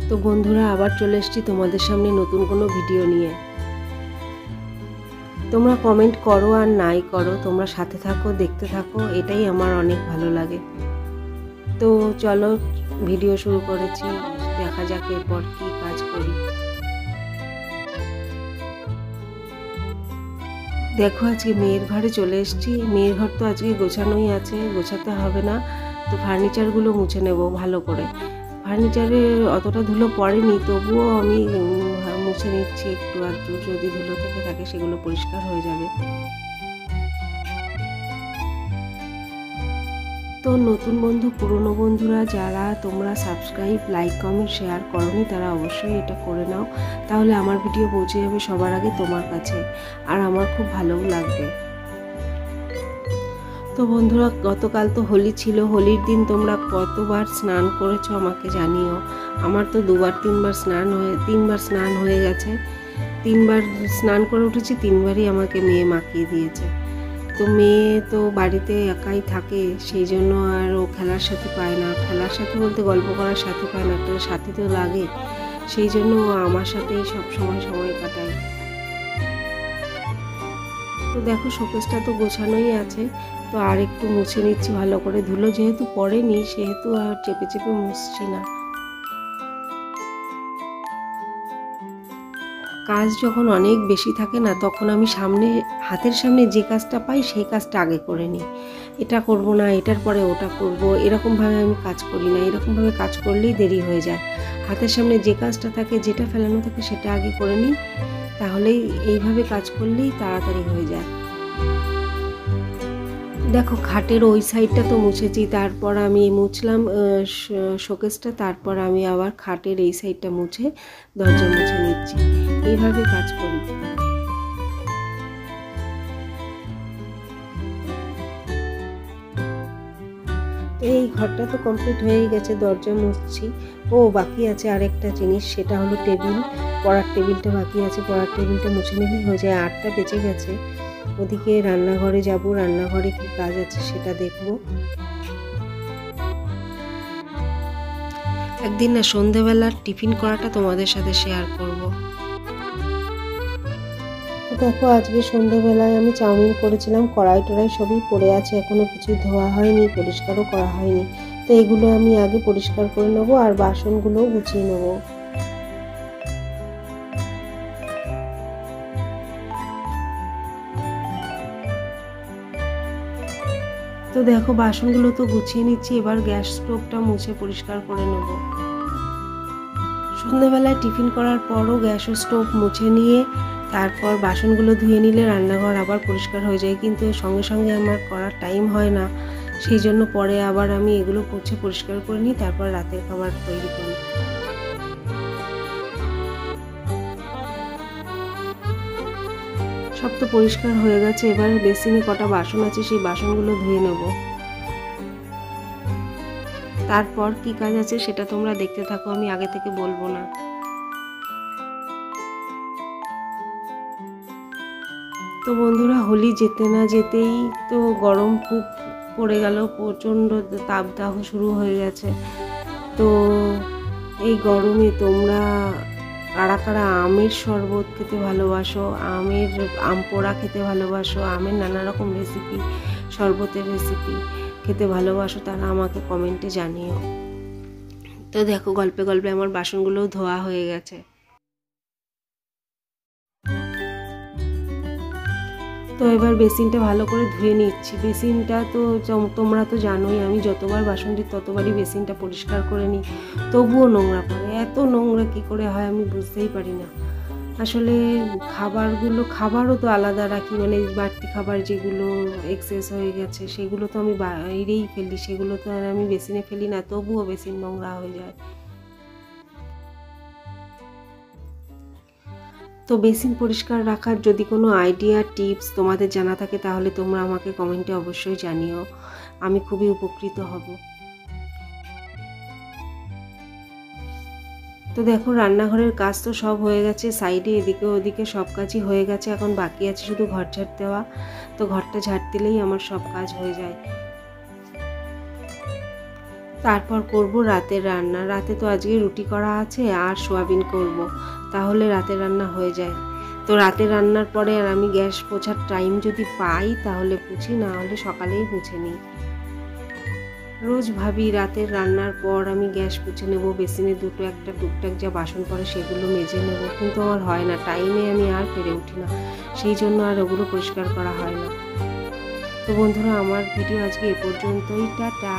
তো বন্ধুরা আবার চলে এসেছি তোমাদের সামনে নতুন কোনো ভিডিও নিয়ে। তোমরা কমেন্ট করো আর নাই করো, তোমরা সাথে থাকো, দেখতে থাকো, এটাই আমার অনেক ভালো লাগে। তো চলো ভিডিও শুরু করেছি, দেখা যাক এরপর কি কাজ করি। দেখো আজকে মেয়ের ঘরে চলে এসেছি। মেয়ের ঘর তো আজকে গোছানোই আছে, গোছাতে হবে না। তো ফার্নিচারগুলো মুছে নেব ভালো করে। ফার্নিচারে অতটা ধুলো পড়েনি, তবুও আমি মুছে নিচ্ছি একটু আধটু, যদি ধুলো থেকে থাকে সেগুলো পরিষ্কার হয়ে যাবে। তো নতুন বন্ধু, পুরনো বন্ধুরা যারা তোমরা সাবস্ক্রাইব, লাইক, কমেন্ট, শেয়ার করোনি তারা অবশ্যই এটা করে নাও, তাহলে আমার ভিডিও পৌঁছে যাবে সবার আগে তোমার কাছে, আর আমার খুব ভালোও লাগবে। তো বন্ধুরা গতকাল তো হোলি ছিল, হোলির দিন তোমরা কতবার স্নান করেছো আমাকে জানিও। আমার তো তিনবার স্নান হয়ে গেছে। 3বার স্নান করে উঠেছি, 3বারই আমাকে মেয়ে মাখিয়ে দিয়েছে। তো মেয়ে তো বাড়িতে একাই থাকে, সেই জন্য আর ও খেলার সাথে পায় না। খেলার সাথে বলতে গল্প করার সাথে পায় না, একটা সাথী তো লাগে, সেই জন্য ও আমার সাথেই সব সময় কাটায়। তো দেখো শোকেসটা তো গোছানোই আছে, তো আর একটু মুছে নিচ্ছি ভালো করে। ধুলো যেহেতু পড়েনি সেহেতু আর চেপে চেপে মুছছি না। কাজ যখন অনেক বেশি থাকে না, তখন আমি হাতের সামনে যে কাজটা পাই সেই কাজটা আগে করে নিই। এটা করব না, এটার পরে ওটা করব, এরকমভাবে আমি কাজ করি না। এরকমভাবে কাজ করলেই দেরি হয়ে যায়। হাতের সামনে যে কাজটা থাকে, যেটা ফেলানো থাকে সেটা আগে করে নিই, তাহলেই এইভাবে কাজ করলেই তাড়াতাড়ি হয়ে যায়। দেখো খাটের ওই সাইডটা তো মুছেছি, তারপর আমি মুছলাম শোকেসটা, তারপর আমি আবার খাটের এই সাইডটা মুছে দরজা মুছে নিচ্ছি। এইভাবে কাজ করি। এই ঘরটা তো কমপ্লিট হয়ে গেছে, দরজা মুছছি। বাকি আছে আরেকটা জিনিস, সেটা হলো টেবিল। পড়ার টেবিলটা বাকি আছে, পড়ার টেবিলটা মুছে নিলেই হয়ে যায়। 8টা বেজে গেছে। ওদিকে রান্নাঘরে যাব, রান্নাঘরে কি কাজ আছে সেটা দেখব। একদিন না সন্ধেবেলার টিফিন করাটা তোমাদের সাথে শেয়ার করব। তো দেখো আজকে সন্ধেবেলায় আমি চাউমিন করেছিলাম, কড়াই টড়াই সবই পড়ে আছে, এখনো কিছু ধোয়া হয়নি, পরিষ্কারও করা হয়নি। তো এগুলো আমি আগে পরিষ্কার করে নেবো আর বাসনগুলোও গুছিয়ে নেবো। তো দেখো বাসনগুলো তো গুছিয়ে নিচ্ছি, এবার গ্যাস স্টোভটা মুছে পরিষ্কার করে নেব। সন্ধ্যাবেলায় টিফিন করার পরও গ্যাস ও স্টোভ মুছে নিয়ে তারপর বাসনগুলো ধুয়ে নিলে রান্নাঘর আবার পরিষ্কার হয়ে যায়, কিন্তু সঙ্গে সঙ্গে আমার করার টাইম হয় না, সেই জন্য পরে আবার আমি এগুলো মুছে পরিষ্কার করে নিই, তারপর রাতের খাবার তৈরি করি। সব তো পরিষ্কার হয়ে গেছে, এবার বেসিনে কটা বাসন আছে সেই বাসনগুলো ধুয়ে নেব। তারপর কি কাজ আছে সেটা তোমরা দেখতে থাকো, আমি আগে থেকে বলবো না। তো বন্ধুরা হোলি যেতে না যেতেই তো গরম খুব পড়ে গেল, প্রচণ্ড তাপদাহ শুরু হয়ে গেছে। তো এই গরমে তোমরা কারা কারা আমের শরবত খেতে ভালোবাসো, আম পোড়া খেতে ভালোবাসো, আমের নানা রকম রেসিপি, শরবতের রেসিপি খেতে ভালোবাসো, তারা আমাকে কমেন্টে জানিও। তো দেখো গল্পে গল্পে আমার বাসনগুলোও ধোয়া হয়ে গেছে। তো এবার বেসিনটা ভালো করে ধুয়ে নিচ্ছি। বেসিনটা তো তোমরা তো জানোই, আমি যতবার বাসন দিই ততবারই বেসিনটা পরিষ্কার করে নিই, তবুও নোংরা পড়ে। এত নোংরা কি করে হয় আমি বুঝতেই পারি না। আসলে খাবারও তো আলাদা রাখি, মানে বাড়তি খাবার যেগুলো এক্সেস হয়ে গেছে সেগুলো তো আমি বাইরেই ফেলি, সেগুলো তো আর আমি বেসিনে ফেলি না, তবুও বেসিন নোংরা হয়ে যায়। তো বেসিন পরিষ্কার রাখার যদি কোনো আইডিয়া, টিপস তোমাদের জানা থাকে তাহলে তোমরা আমাকে কমেন্টে অবশ্যই জানিও, আমি খুবই উপকৃত হব। তো দেখো রান্নাঘরের কাজ তো সব হয়ে গেছে, সাইডে এদিকে ওদিকে সব কাজই হয়ে গেছে, এখন বাকি আছে শুধু ঘর ঝাড় দেওয়া। তো ঘরটা ঝাড় দিলেই আমার সব কাজ হয়ে যায়। তারপর করব রাতের রান্না। রাতে তো আজকে রুটি করা আছে আর সোয়াবিন করব, তাহলে রাতের রান্না হয়ে যায়। তো রাতের রান্নার পরে আর আমি গ্যাস পোছার টাইম যদি পাই তাহলে পুছি, না হলে সকালেই মুছে নিই। রোজ ভাবি রাতের রান্নার পর আমি গ্যাস মুছে নেব, বেসিনে দুটো একটা টুকটাক যা বাসন পড়ে সেগুলো মেজে নেব, কিন্তু আমার হয় না, টাইমে আমি আর পেরে উঠি না, সেই জন্য আর ওগুলো পরিষ্কার করা হয় না। তো বন্ধুরা, আমার ভিডিও আজকে এ পর্যন্তই। টাটা।